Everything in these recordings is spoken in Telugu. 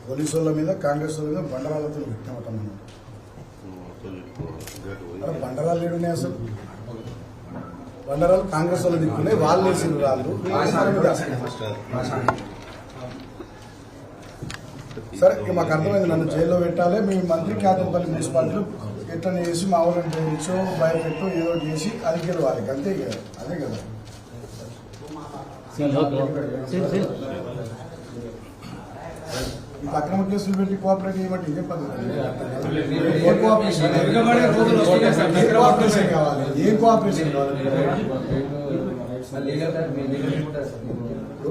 పోలీసు వాళ్ళ మీద కాంగ్రెస్ వాళ్ళ మీద బండరాలతో పెట్టినమాట. బండరాలు లేడున్నాయి అసలు. బండరాలు కాంగ్రెస్ వాళ్ళు దిక్కున్నాయి, వాళ్ళు వేసిన రాళ్ళు. సరే ఇక మాకు అర్థమైంది, నన్ను జైల్లో పెట్టాలి, మీ మంత్రి కేతంపల్లి మున్సిపాలిటీలో ఎట్లా చేసి మా ఊళ్ళని చేయించో భయపెట్టో ఏదో చేసి అది గెలవాలి, అంతే కదా. అదే కదా అక్రమ కేసులు పెట్టి కోఆపరేట్ చేయమంటే ఇదే పద్ధతి. కోఆపరేషన్ కావాలి, ఏం కోఆపరేషన్ కావాలి?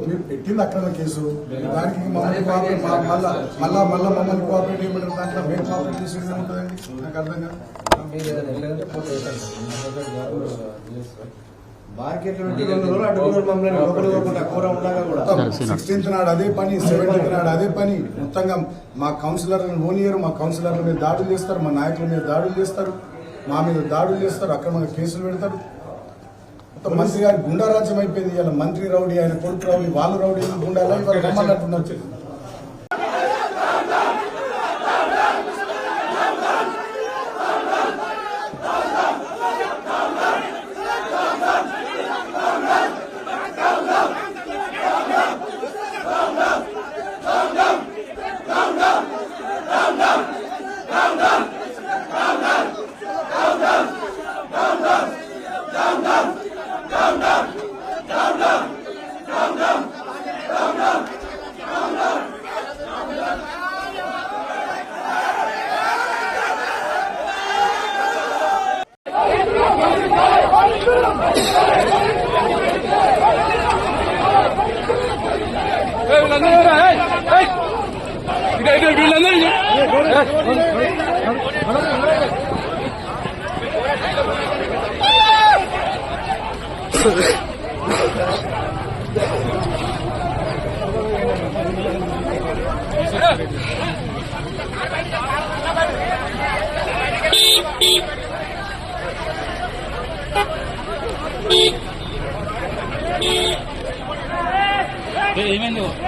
మీరు పెట్టింది అక్రమ కేసు, దానికి మమ్మల్ని కోఆపరేట్ చేయమంటారు. దాంట్లో మేము కోఆపరేట్ చేసేది ఏముంటుందండి? నాకు అర్థం కాదు. 16th నాడు అదే పని, 17th నాడు అదే పని. మొత్తంగా మా కౌన్సిలర్లను ఓనియరు, మా కౌన్సిలర్ల మీద దాడులు చేస్తారు, మా నాయకుల మీద దాడులు చేస్తారు, మా మీద దాడులు చేస్తారు, అక్రమంగా కేసులు పెడతారు. మొత్తం మంత్రి గారి గుండారాజ్యం అయిపోయింది. ఇలా మంత్రి రౌడీ, ఆయన కొడుకు రౌడీ, వాళ్ళు రౌడీ, గుండాలా ఇవాళ రమ్మన్నట్టున్నారు. ఏమైంది?